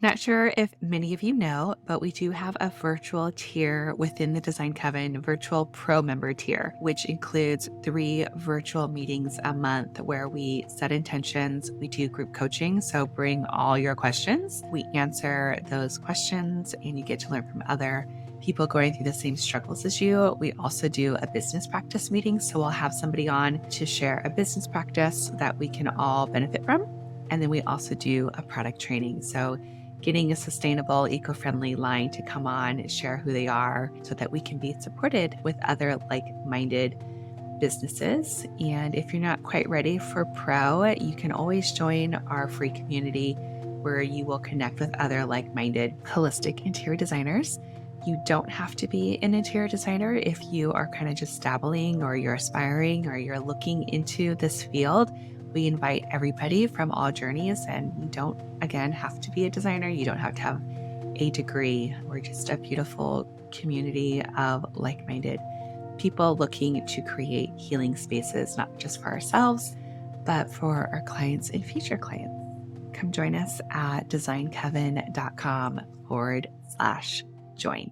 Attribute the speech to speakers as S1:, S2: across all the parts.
S1: Not sure if many of you know, but we do have a virtual tier within the Design Coven, virtual pro member tier, which includes 3 virtual meetings a month where we set intentions. We do group coaching. So bring all your questions. We answer those questions and you get to learn from other people going through the same struggles as you. We also do a business practice meeting. So we'll have somebody on to share a business practice that we can all benefit from. And then we also do a product training. So getting a sustainable, eco-friendly line to come on, share who they are so that we can be supported with other like-minded businesses. And if you're not quite ready for pro, you can always join our free community where you will connect with other like-minded holistic interior designers. You don't have to be an interior designer if you are kind of just dabbling or you're aspiring or you're looking into this field. We invite everybody from all journeys, and you don't, again, have to be a designer. You don't have to have a degree. We're just a beautiful community of like-minded people looking to create healing spaces, not just for ourselves, but for our clients and future clients. Come join us at designcoven.com/join.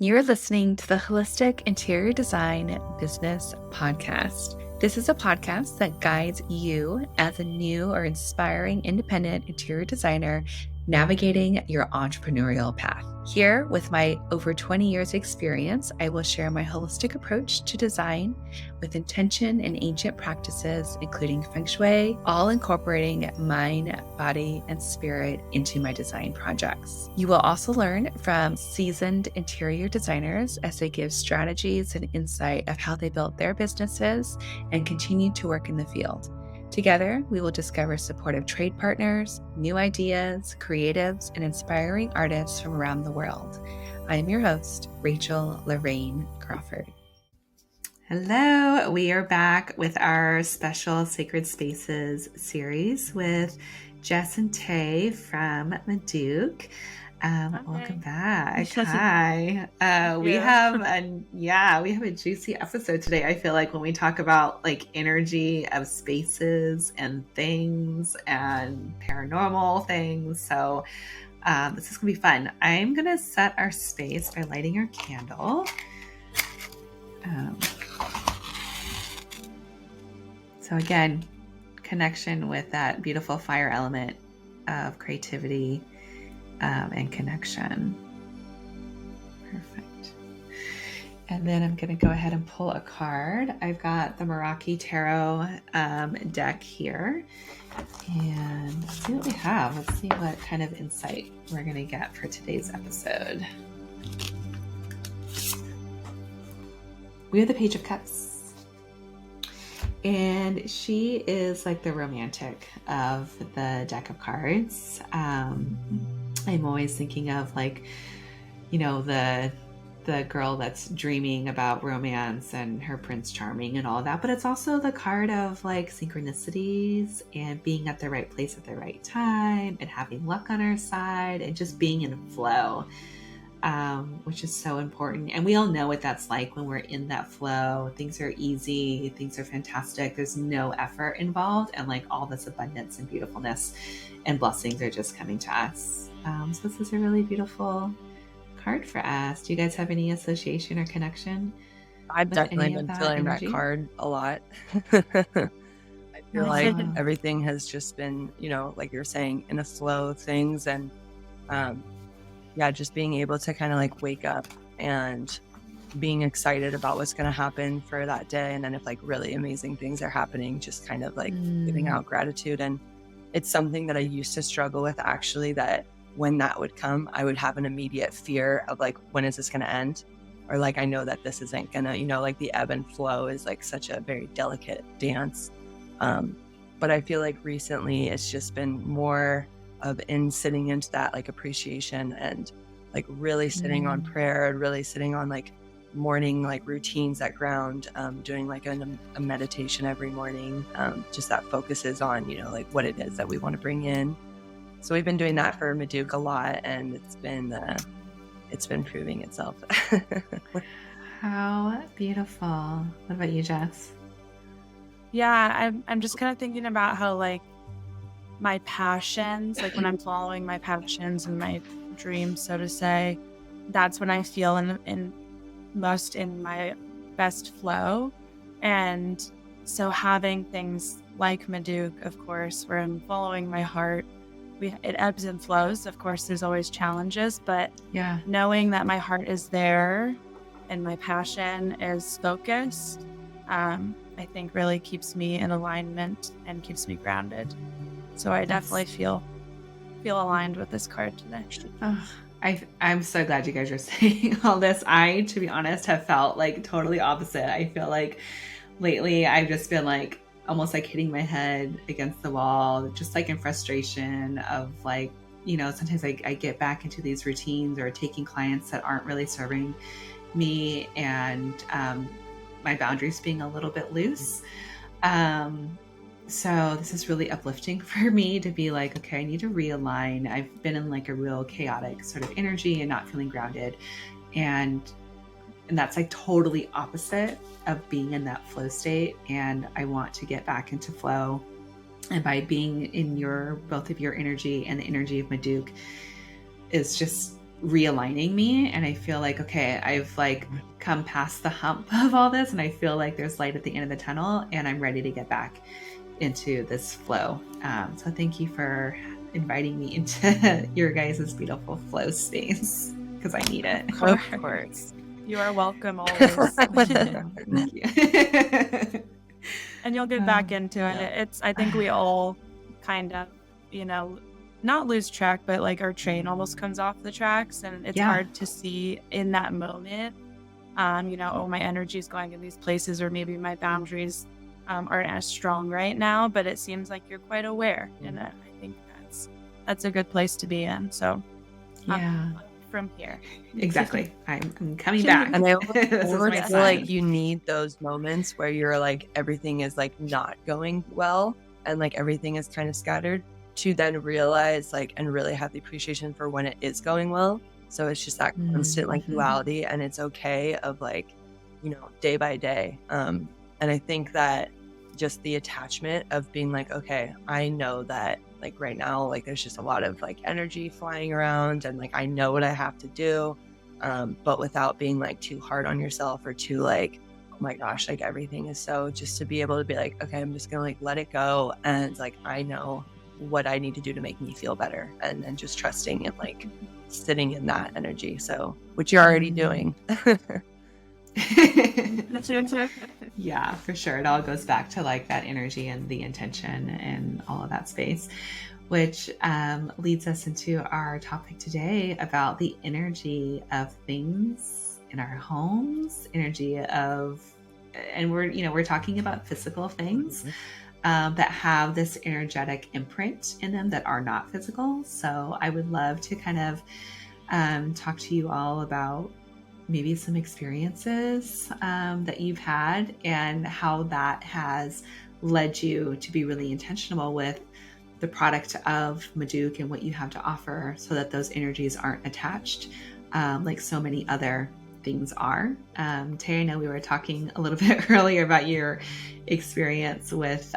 S1: You're listening to the Holistic Interior Design Business Podcast. This is a podcast that guides you as a new or inspiring independent interior designer navigating your entrepreneurial path. Here, with my over 20 years experience, I will share my holistic approach to design with intention and ancient practices, including feng shui, all incorporating mind, body, and spirit into my design projects. You will also learn from seasoned interior designers as they give strategies and insight of how they built their businesses and continue to work in the field. Together, we will discover supportive trade partners, new ideas, creatives, and inspiring artists from around the world. I am your host, Rachel Lorraine Crawford. Hello, we are back with our special Sacred Spaces series with Jess and Tay from Madouk. Welcome back. Hi. We have a juicy episode today. I feel like when we talk about like energy of spaces and things and paranormal things. So this is gonna be fun. I'm gonna set our space by lighting our candle. So again, connection with that beautiful fire element of creativity and connection. Perfect. And then I'm going to go ahead and pull a card. I've got the Meraki Tarot deck here. And let's see what we have. Let's see what kind of insight we're going to get for today's episode. We have the Page of Cups. And she is like the romantic of the deck of cards. I'm always thinking of like, you know, the girl that's dreaming about romance and her Prince Charming and all that. But it's also the card of like synchronicities and being at the right place at the right time and having luck on our side and just being in flow. Which is so important. And we all know what that's like when we're in that flow. Things are easy. Things are fantastic. There's no effort involved. And like all this abundance and beautifulness and blessings are just coming to us. So this is a really beautiful card for us. Do you guys have any association or connection?
S2: I've definitely been feeling that card a lot. I feel like everything has just been, you know, like you're saying, in a flow of things. And just being able to kind of like wake up and being excited about what's going to happen for that day. And then if like really amazing things are happening, just kind of like giving out gratitude. And it's something that I used to struggle with, actually, that when that would come, I would have an immediate fear of like, when is this going to end? Or like, I know that this isn't gonna, you know, like the ebb and flow is like such a very delicate dance. But I feel like recently it's just been more of sitting into that like appreciation and like really sitting on prayer and really sitting on like morning like routines that ground, doing like a meditation every morning, just that focuses on, you know, like what it is that we want to bring in. So we've been doing that for Madouk a lot, and it's been proving itself.
S1: How beautiful. What about you, Jess?
S3: Yeah, I'm just kind of thinking about how like my passions, like when I'm following my passions and my dreams, so to say, that's when I feel in most in my best flow. And so having things like Madouk, of course, where I'm following my heart, it ebbs and flows. Of course, there's always challenges, but knowing that my heart is there and my passion is focused, I think really keeps me in alignment and keeps me grounded. So I definitely feel aligned with this card today.
S1: Oh, I'm so glad you guys are saying all this. I, to be honest, have felt like totally opposite. I feel like lately I've just been like almost like hitting my head against the wall, just like in frustration of like, you know, sometimes I get back into these routines or taking clients that aren't really serving me, and my boundaries being a little bit loose. So this is really uplifting for me to be like, okay, I need to realign. I've been in like a real chaotic sort of energy and not feeling grounded. And that's like totally opposite of being in that flow state. And I want to get back into flow. And by being in both of your energy and the energy of Madouk is just realigning me. And I feel like, okay, I've like come past the hump of all this, and I feel like there's light at the end of the tunnel, and I'm ready to get back into this flow. So thank you for inviting me into your guys' beautiful flow space, because I need it.
S3: Of course. You are welcome always.
S1: Thank you.
S3: And you'll get back into it. I think we all kind of, you know, not lose track, but like our train almost comes off the tracks, and it's hard to see in that moment, you know, oh, my energy is going in these places, or maybe my boundaries aren't as strong right now, but it seems like you're quite aware. And I think that's a good place to be in. So from here.
S1: Exactly. I'm coming back.
S2: And I always feel like you need those moments where you're like, everything is like not going well, and like everything is kind of scattered, to then realize like, and really have the appreciation for when it is going well. So it's just that constant like duality, and it's okay of like, you know, day by day. And I think that just the attachment of being like, okay, I know that like right now, like there's just a lot of like energy flying around, and like I know what I have to do, but without being like too hard on yourself or too like, oh my gosh, like everything is so, just to be able to be like, okay, I'm just gonna like let it go, and like I know what I need to do to make me feel better, and then just trusting and like sitting in that energy. So, which you're already doing.
S1: Yeah, for sure. It all goes back to like that energy and the intention and all of that space, which leads us into our topic today about the energy of things in our homes, energy of, and we're talking about physical things that have this energetic imprint in them that are not physical. So I would love to kind of talk to you all about maybe some experiences that you've had, and how that has led you to be really intentional with the product of Madouk and what you have to offer, so that those energies aren't attached like so many other things are. Tay, I know we were talking a little bit earlier about your experience with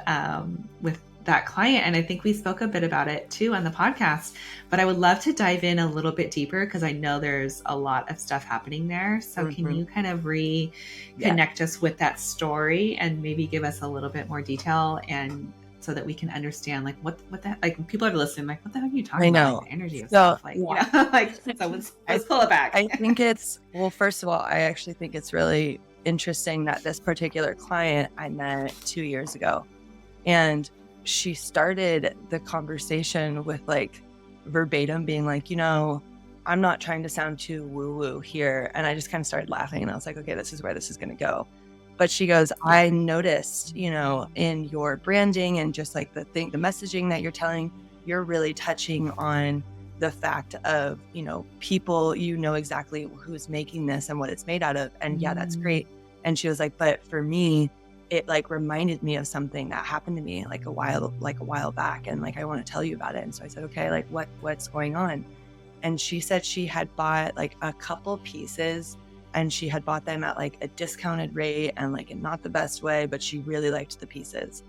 S1: that client, and I think we spoke a bit about it too on the podcast, but I would love to dive in a little bit deeper, because I know there's a lot of stuff happening there. So can you kind of reconnect us with that story and maybe give us a little bit more detail, and so that we can understand like what the, like people are listening, like what the heck are you talking about? Like, the energy of stuff, like, you know, like, so let's pull it back.
S2: I think it's, well, first of all, I actually think it's really interesting that this particular client I met 2 years ago, and she started the conversation with like verbatim being like, you know, I'm not trying to sound too woo-woo here. And I just kind of started laughing, and I was like, okay, this is where this is going to go. But she goes, I noticed, you know, in your branding and just like the messaging that you're telling, you're really touching on the fact of, you know, people, you know exactly who's making this and what it's made out of. And yeah, that's great. And she was like, but for me, it like reminded me of something that happened to me like a while back, and like I want to tell you about it. And so I said, okay, like what's going on? And she said she had bought like a couple pieces, and she had bought them at like a discounted rate and like in not the best way, but she really liked the pieces.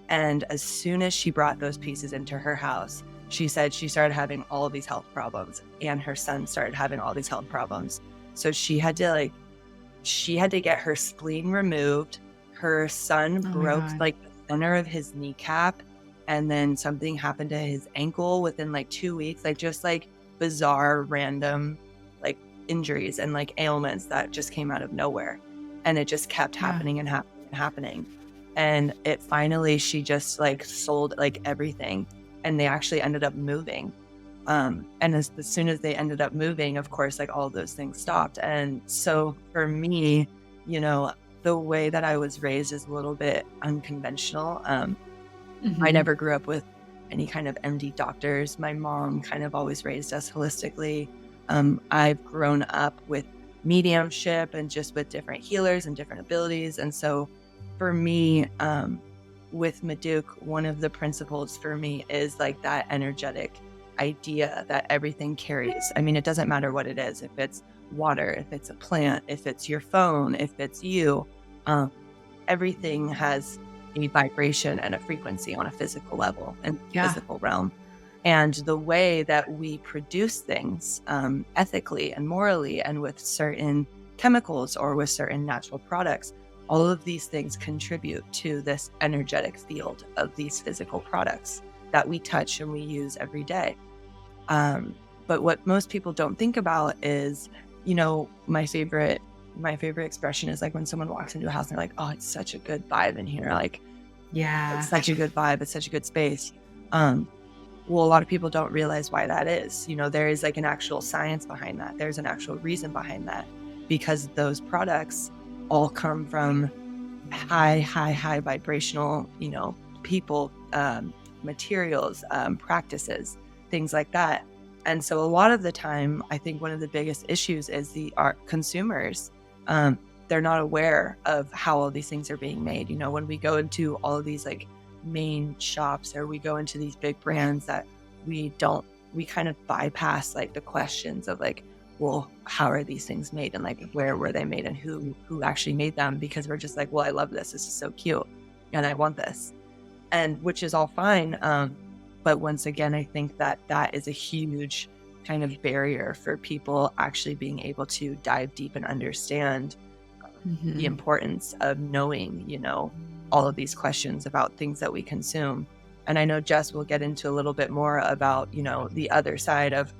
S2: And as soon as she brought those pieces into her house, she said she started having all of these health problems, and her son started having all these health problems. So she had to get her spleen removed. Her son broke like the center of his kneecap, and then something happened to his ankle within like 2 weeks, like just like bizarre random like injuries and like ailments that just came out of nowhere. And it just kept happening and happening and happening. And it finally, she just like sold like everything, and they actually ended up moving. And as soon as they ended up moving, of course, like all of those things stopped. And so for me, you know, the way that I was raised is a little bit unconventional. I never grew up with any kind of MD doctors. My mom kind of always raised us holistically. I've grown up with mediumship and just with different healers and different abilities. And so for me, with Madouk, one of the principles for me is like that energetic idea that everything carries. I mean, it doesn't matter what it is, if it's water, if it's a plant, if it's your phone, if it's you, everything has a vibration and a frequency on a physical level and physical realm. And the way that we produce things ethically and morally and with certain chemicals or with certain natural products, all of these things contribute to this energetic field of these physical products that we touch and we use every day. But what most people don't think about is, you know, my favorite expression is like when someone walks into a house and they're like, oh, it's such a good vibe in here. Like, it's such a good vibe. It's such a good space. Well, a lot of people don't realize why that is. You know, there is like an actual science behind that. There's an actual reason behind that, because those products all come from high vibrational, you know, people, materials, practices, things like that. And so a lot of the time, I think one of the biggest issues is our consumers. They're not aware of how all these things are being made. You know, when we go into all of these like main shops, or we go into these big brands that we kind of bypass like the questions of like, well, how are these things made, and like where were they made, and who actually made them, because we're just like, well, I love this is so cute and I want this, and which is all fine. But once again, I think that is a huge kind of barrier for people actually being able to dive deep and understand the importance of knowing, you know, all of these questions about things that we consume. And I know Jess will get into a little bit more about, you know, the other side of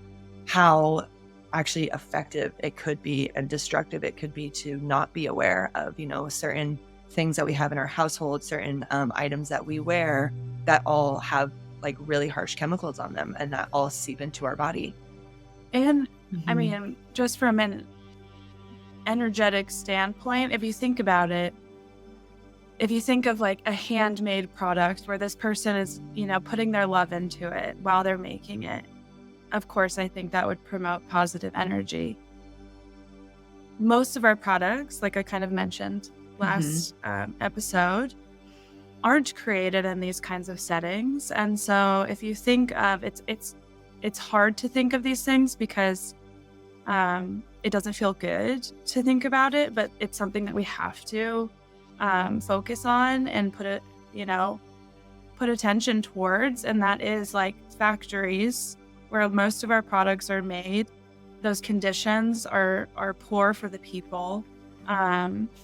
S2: how actually effective it could be and destructive it could be to not be aware of, you know, certain things that we have in our household, certain items that we wear that all have like really harsh chemicals on them, and that all seep into our body.
S3: And I mean, just from an energetic standpoint, if you think about it, if you think of like a handmade product where this person is, you know, putting their love into it while they're making it, of course, I think that would promote positive energy. Most of our products, like I kind of mentioned last episode, aren't created in these kinds of settings. And so if you think of it's hard to think of these things because it doesn't feel good to think about it, but it's something that we have to focus on and put attention towards. And that is like factories where most of our products are made. Those conditions are poor for the people.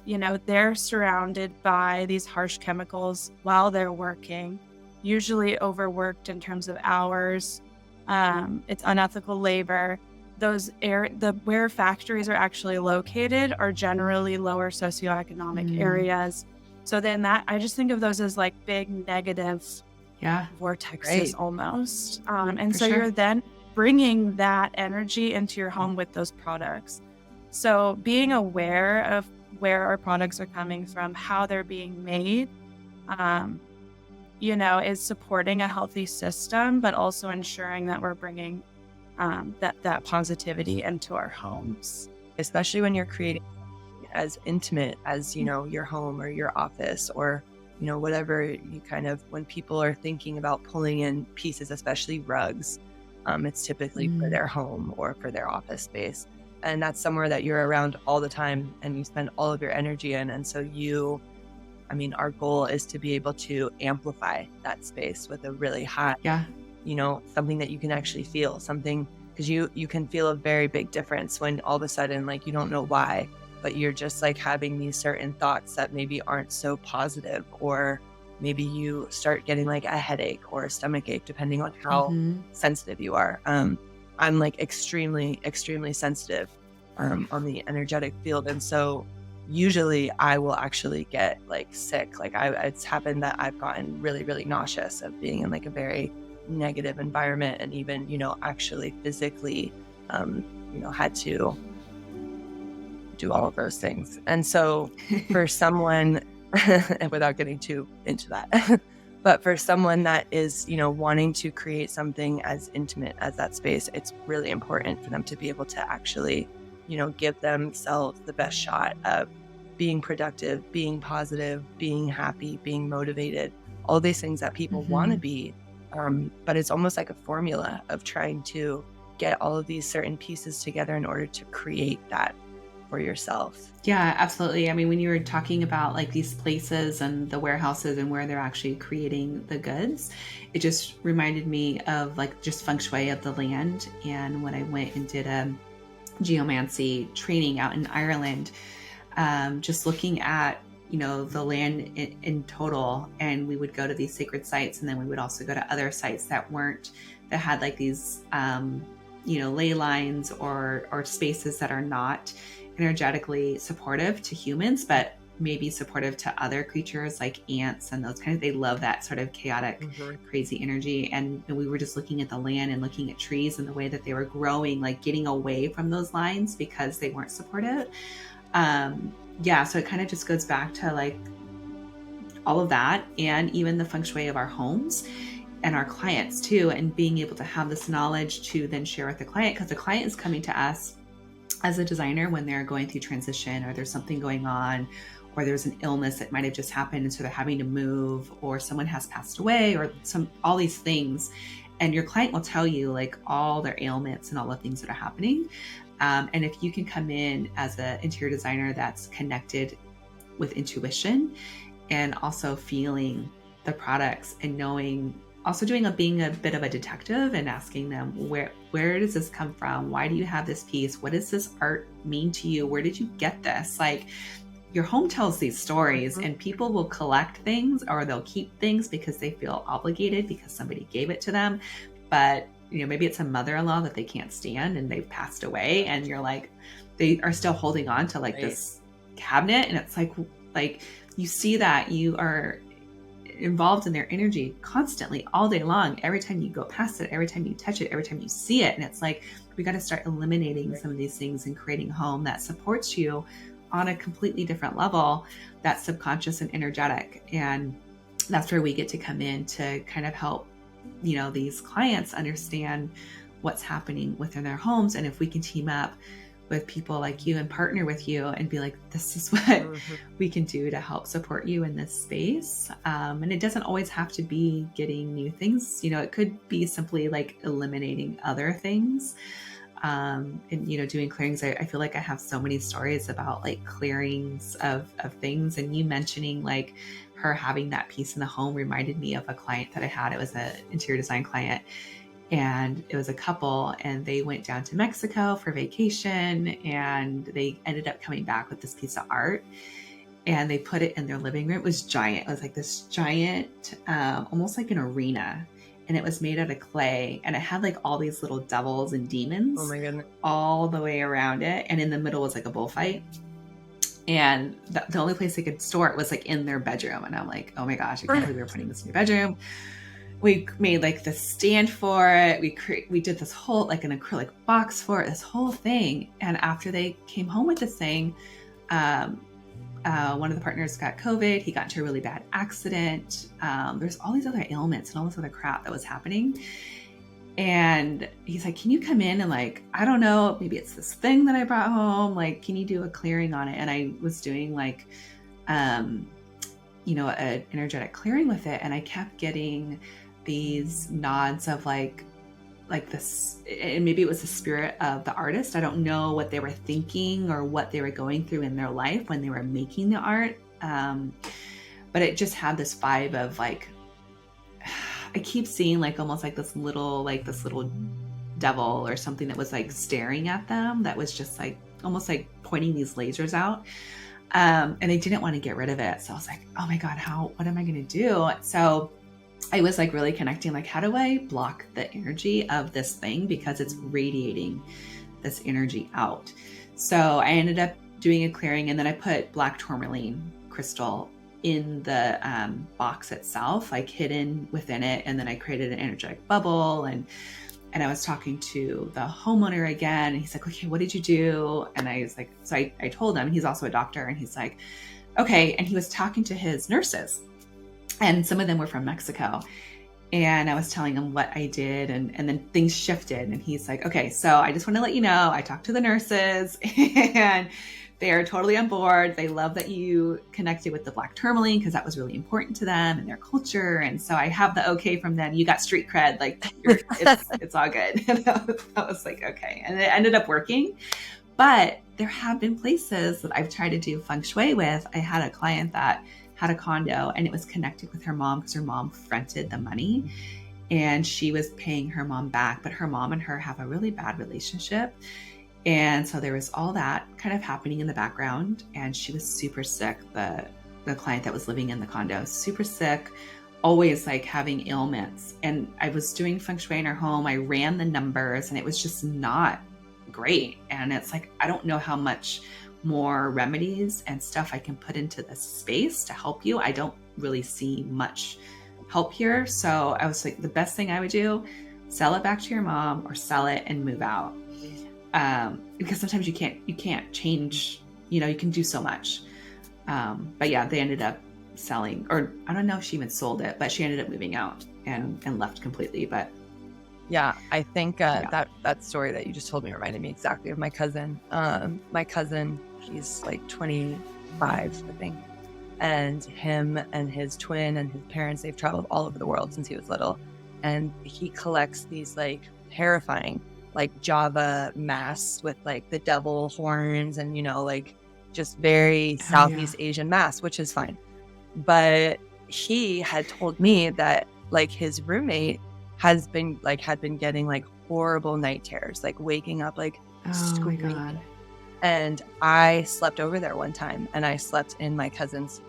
S3: You know, they're surrounded by these harsh chemicals while they're working, usually overworked in terms of hours. It's unethical labor. Where factories are actually located are generally lower socioeconomic areas. So then I just think of those as like big negative vortexes almost. And so you're then bringing that energy into your home with those products. So being aware of where our products are coming from, how they're being made, you know, is supporting a healthy system, but also ensuring that we're bringing that positivity into our homes.
S2: Especially when you're creating as intimate as, you know, your home or your office, or, you know, whatever you kind of, when people are thinking about pulling in pieces, especially rugs, it's typically for their home or for their office space. And that's somewhere that you're around all the time and you spend all of your energy in. And so you I mean, our goal is to be able to amplify that space with a really high, something that you can actually feel, something, because you can feel a very big difference when all of a sudden, like, you don't know why, but you're just like having these certain thoughts that maybe aren't so positive, or maybe you start getting like a headache or a stomach ache, depending on how sensitive you are. I'm like extremely, extremely sensitive on the energetic field. And so usually I will actually get like sick. Like it's happened that I've gotten really, really nauseous of being in like a very negative environment, and even, actually physically, had to do all of those things. And so for someone, and without getting too into that, but for someone that is, wanting to create something as intimate as that space, it's really important for them to be able to actually, give themselves the best shot of being productive, being positive, being happy, being motivated, all these things that people want to be. But it's almost like a formula of trying to get all of these certain pieces together in order to create that for yourself.
S1: Yeah, absolutely. I mean, when you were talking about like these places and the warehouses and where they're actually creating the goods, it just reminded me of like just feng shui of the land. And when I went and did a geomancy training out in Ireland, just looking at, the land in total, and we would go to these sacred sites, and then we would also go to other sites that had like these, ley lines or spaces that are not energetically supportive to humans, but maybe supportive to other creatures like ants and those kinds. They love that sort of chaotic, crazy energy. And we were just looking at the land and looking at trees and the way that they were growing, like getting away from those lines because they weren't supportive. So it kind of just goes back to like all of that, and even the feng shui of our homes and our clients too, and being able to have this knowledge to then share with the client, because the client is coming to us as a designer when they're going through transition, or there's something going on, or there's an illness that might have just happened and so they're having to move, or someone has passed away, or all these things. And your client will tell you like all their ailments and all the things that are happening. And if you can come in as an interior designer that's connected with intuition and also feeling the products and knowing, also being a bit of a detective and asking them, where does this come from? Why do you have this piece? What does this art mean to you? Where did you get this? Like, your home tells these stories, and people will collect things or they'll keep things because they feel obligated because somebody gave it to them. But maybe it's a mother-in-law that they can't stand and they've passed away, and you're like, they are still holding on to like this cabinet. And it's like you see that you are involved in their energy constantly all day long, every time you go past it, every time you touch it, every time you see it. And it's like, we got to start eliminating some of these things and creating a home that supports you on a completely different level, that's subconscious and energetic. And that's where we get to come in to kind of help these clients understand what's happening within their homes. And if we can team up with people like you and partner with you and be like, this is what we can do to help support you in this space. And it doesn't always have to be getting new things. It could be simply like eliminating other things. And, doing clearings. I feel like I have so many stories about like clearings of things. And you mentioning like her having that piece in the home reminded me of a client that I had. It was an interior design client, and it was a couple, and they went down to Mexico for vacation, and they ended up coming back with this piece of art, and they put it in their living room. It was giant. It was like this giant, almost like an arena. And it was made out of clay, and it had like all these little devils and demons all the way around it. And in the middle was like a bullfight. And the only place they could store it was like in their bedroom. And I'm like, oh my gosh, I can't believe we were putting this in your bedroom. We made like the stand for it. We did this whole, like an acrylic box for it, this whole thing. And after they came home with this thing, one of the partners got COVID. He got into a really bad accident. There's all these other ailments and all this other crap that was happening. And he's like, can you come in and like, I don't know, maybe it's this thing that I brought home. Like, can you do a clearing on it? And I was doing like, an energetic clearing with it. And I kept getting these nods of like this, and maybe it was the spirit of the artist. I don't know what they were thinking or what they were going through in their life when they were making the art. but it just had this vibe of like, I keep seeing like almost like this little devil or something that was like staring at them, that was just like almost like pointing these lasers out. And they didn't want to get rid of it. So I was like, oh my God, what am I going to do? So I was like really connecting, like, how do I block the energy of this thing? Because it's radiating this energy out. So I ended up doing a clearing, and then I put black tourmaline crystal in the box itself, like hidden within it. And then I created an energetic bubble, and I was talking to the homeowner again, and he's like, okay, what did you do? And I was like, so I told him, he's also a doctor, and he's like, okay. And he was talking to his nurses, and some of them were from Mexico. And I was telling him what I did, and then things shifted. And he's like, okay, so I just want to let you know, I talked to the nurses and they are totally on board. They love that you connected with the black tourmaline because that was really important to them and their culture. And so I have the okay from them. You got street cred, like it's all good. And I was like, okay. And it ended up working. But there have been places that I've tried to do feng shui with. I had a client that had a condo, and it was connected with her mom because her mom fronted the money and she was paying her mom back, but her mom and her have a really bad relationship. And so there was all that kind of happening in the background, and she was super sick. The client that was living in the condo, super sick, always like having ailments. And I was doing feng shui in her home. I ran the numbers, and it was just not great. And it's like, I don't know how much more remedies and stuff I can put into this space to help you. I don't really see much help here. So I was like, the best thing I would do, sell it back to your mom or sell it and move out. Because sometimes you can't change, you can do so much. But yeah, they ended up selling, or I don't know if she even sold it, but she ended up moving out and left completely. But
S2: yeah, I think that story that you just told me reminded me exactly of my cousin. My cousin, he's like 25, I think. And him and his twin and his parents, they've traveled all over the world since he was little. And he collects these like terrifying, like Java masks with like the devil horns and, like just very Southeast Asian masks, which is fine. But he had told me that like his roommate had been getting like horrible night terrors, like waking up like screaming. My God. And I slept over there one time, and I slept in my cousin's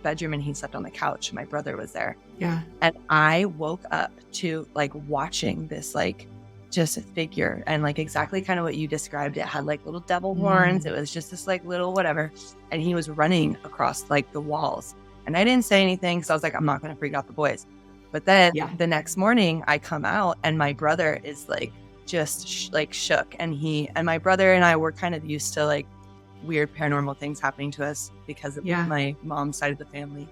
S2: bedroom, and he slept on the couch. My brother was there.
S1: Yeah.
S2: And I woke up to like watching this like just a figure, and like exactly kind of what you described. It had like little devil horns. It was just this like little whatever. And he was running across like the walls. And I didn't say anything, so I was like, I'm not going to freak out the boys. But then the next morning I come out, and my brother is like just shook. And my brother and I were kind of used to like weird paranormal things happening to us because of my mom's side of the family.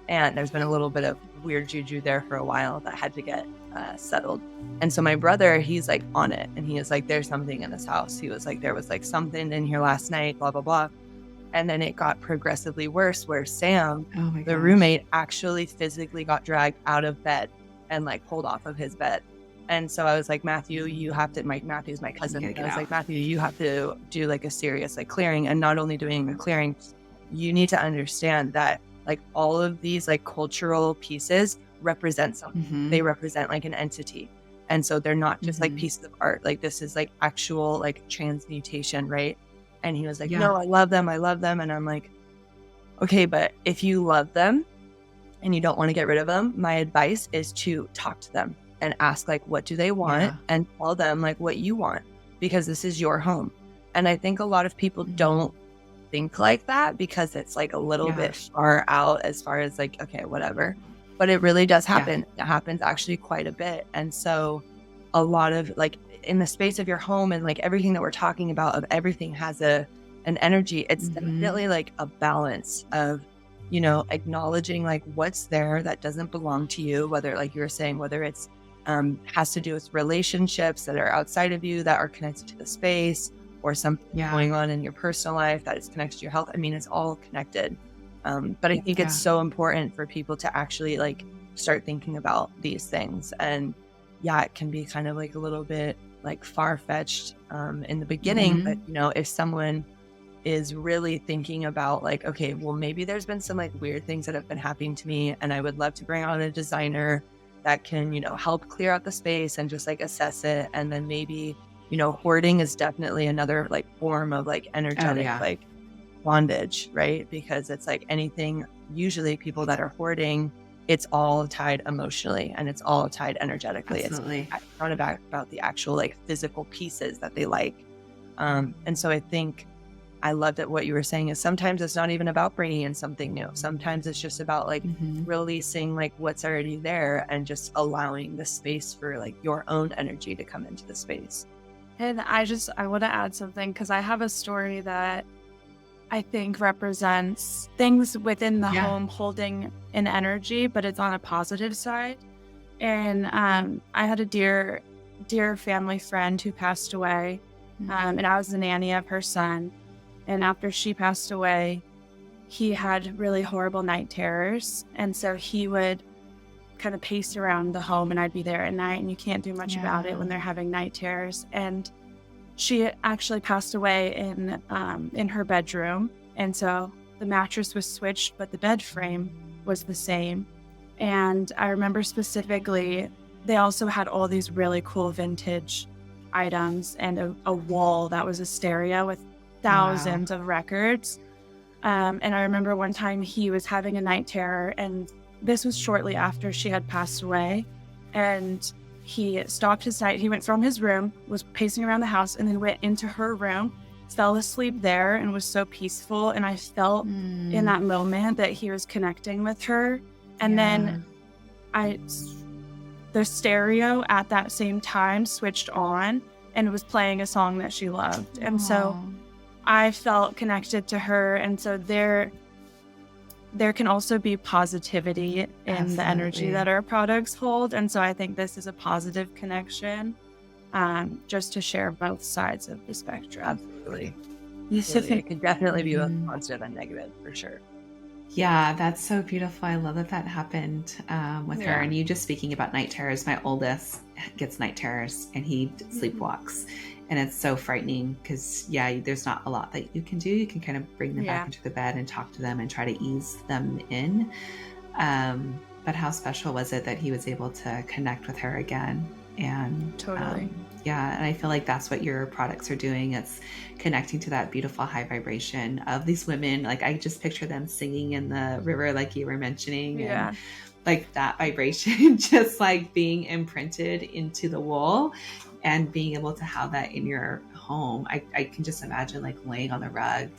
S2: And there's been a little bit of weird juju there for a while that had to get settled. And so my brother, he's like on it, and he is like, there's something in this house. He was like, there was like something in here last night, blah, blah, blah. And then it got progressively worse, where Sam, the roommate, actually physically got dragged out of bed and like pulled off of his bed. And so I was like, Matthew, you have to, Matthew's my cousin. I was like, Matthew, you have to do like a serious like clearing. And not only doing a clearing, you need to understand that like all of these like cultural pieces represent something. They represent like an entity. And so they're not just like pieces of art. Like this is like actual like transmutation, right? And he was like, no, I love them. And I'm like, okay, but if you love them and you don't want to get rid of them, my advice is to talk to them and ask like, what do they want? And tell them like what you want, because this is your home. And I think a lot of people don't think like that because it's like a little bit far out as far as like, okay, whatever. But it really does happen. It happens actually quite a bit. And so a lot of like in the space of your home and like everything that we're talking about, of everything has an energy. It's definitely like a balance of, acknowledging like what's there that doesn't belong to you, whether like you were saying, whether it's has to do with relationships that are outside of you that are connected to the space, or something going on in your personal life that is connected to your health. I mean, it's all connected. But I think it's so important for people to actually like start thinking about these things. And it can be kind of like a little bit like far-fetched in the beginning, but if someone is really thinking about like, okay, well, maybe there's been some like weird things that have been happening to me, and I would love to bring on a designer that can, you know, help clear out the space and just like assess it. And then maybe, you know, hoarding is definitely another like form of like energetic like bondage, right? Because it's like anything, usually people that are hoarding, it's all tied emotionally and it's all tied energetically.
S1: Absolutely.
S2: It's not about the actual like physical pieces that they like. And so I think I loved that what you were saying is sometimes it's not even about bringing in something new. Sometimes it's just about like releasing like what's already there and just allowing the space for like your own energy to come into the space.
S3: And I want to add something because I have a story that I think represents things within the home holding an energy, but it's on a positive side. And I had a dear family friend who passed away, and I was the nanny of her son. And after she passed away, he had really horrible night terrors. And so he would kind of pace around the home, and I'd be there at night, and you can't do much about it when they're having night terrors. And she actually passed away in her bedroom. And so the mattress was switched, but the bed frame was the same. And I remember specifically, they also had all these really cool vintage items and a wall that was a stereo with thousands of records. And I remember one time he was having a night terror, and this was shortly after she had passed away. And he stopped his night. He went from his room, was pacing around the house, and then went into her room, fell asleep there, and was so peaceful. And I felt in that moment that he was connecting with her. And then the stereo at that same time switched on and was playing a song that she loved. And so I felt connected to her. And so there can also be positivity in the energy that our products hold. And so I think this is a positive connection, just to share both sides of the spectrum.
S2: Absolutely. It could definitely be both positive and negative for sure.
S1: Yeah, that's so beautiful. I love that happened with her. And you just speaking about night terrors, my oldest gets night terrors and he sleepwalks. And it's so frightening because, there's not a lot that you can do. You can kind of bring them back into the bed and talk to them and try to ease them in. But how special was it that he was able to connect with her again? And
S3: totally.
S1: And I feel like that's what your products are doing. It's connecting to that beautiful high vibration of these women. Like I just picture them singing in the river, like you were mentioning. And like that vibration just like being imprinted into the wool and being able to have that in your home. I can just imagine like laying on the rug,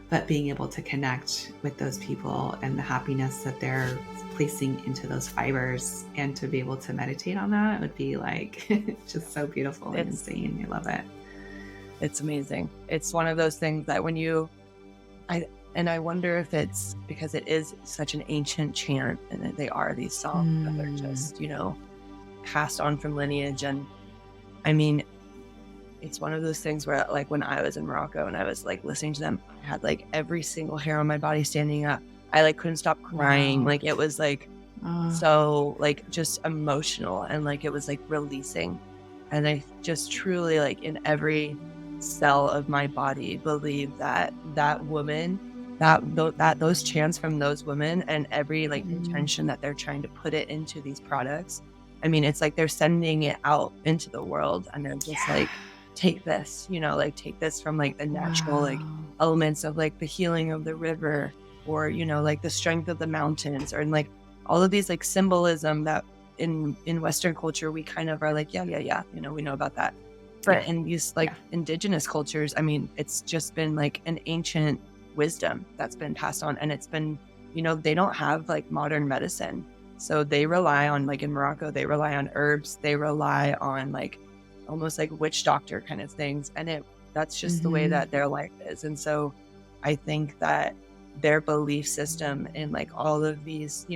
S1: but being able to connect with those people and the happiness that they're placing into those fibers, and to be able to meditate on that would be like just so beautiful and insane. I love it.
S2: It's amazing. It's one of those things that when I wonder if it's because it is such an ancient chant, and they are these songs that are just, passed on from lineage. And I mean, it's one of those things where like when I was in Morocco and I was like listening to them, I had like every single hair on my body standing up. I like couldn't stop crying. Like it was like so like just emotional, and like it was like releasing. And I just truly like in every cell of my body believe that woman, that those chants from those women and every like intention that they're trying to put it into these products. I mean, it's like they're sending it out into the world, and they're just like, take this, like take this from like the natural like elements of like the healing of the river, or like the strength of the mountains, or in like all of these like symbolism that in Western culture we kind of are like we know about that, but in these like indigenous cultures, I mean, it's just been like an ancient wisdom that's been passed on, and it's been they don't have like modern medicine, so they rely on, like in Morocco, they rely on herbs, they rely on like almost like witch doctor kind of things, and that's just the way that their life is. And so I think that their belief system in like all of these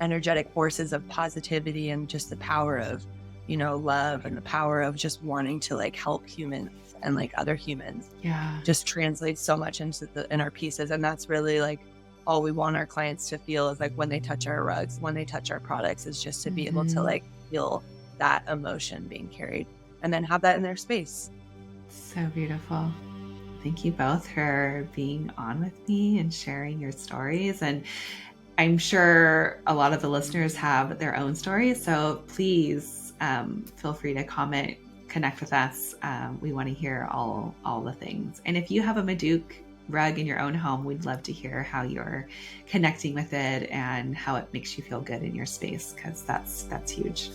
S2: energetic forces of positivity and just the power of love and the power of just wanting to like help humans and like other humans just translates so much in our pieces. And that's really like all we want our clients to feel is like when they touch our rugs, when they touch our products, is just to be able to like feel that emotion being carried and then have that in their space.
S1: So beautiful. Thank you both for being on with me and sharing your stories. And I'm sure a lot of the listeners have their own stories, so please feel free to comment, connect with us. We want to hear all the things. And if you have a Madouk rug in your own home, we'd love to hear how you're connecting with it and how it makes you feel good in your space, because that's huge.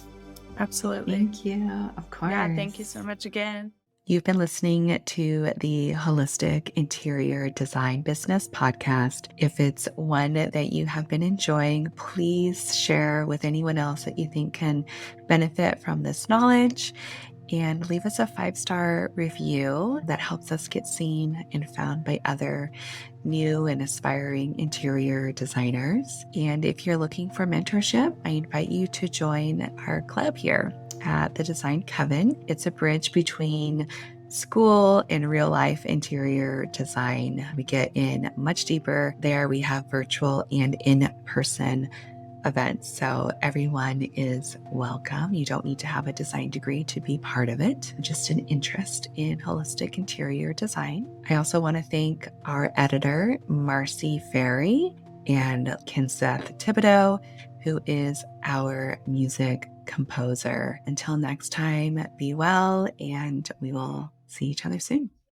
S3: Absolutely.
S1: Thank you. Of course.
S3: Yeah, thank you so much again.
S1: You've been listening to the Holistic Interior Design Business Podcast. If it's one that you have been enjoying, please share with anyone else that you think can benefit from this knowledge, and leave us a 5-star review that helps us get seen and found by other new and aspiring interior designers. And if you're looking for mentorship, I invite you to join our club here at the Design Coven. It's a bridge between school and real life interior design. We get in much deeper there. We have virtual and in-person events, so everyone is welcome. You don't need to have a design degree to be part of it, just an interest in holistic interior design. I also want to thank our editor, Marcy Ferry, and Kinseth Thibodeau, who is our music composer. Until next time, be well, and we will see each other soon.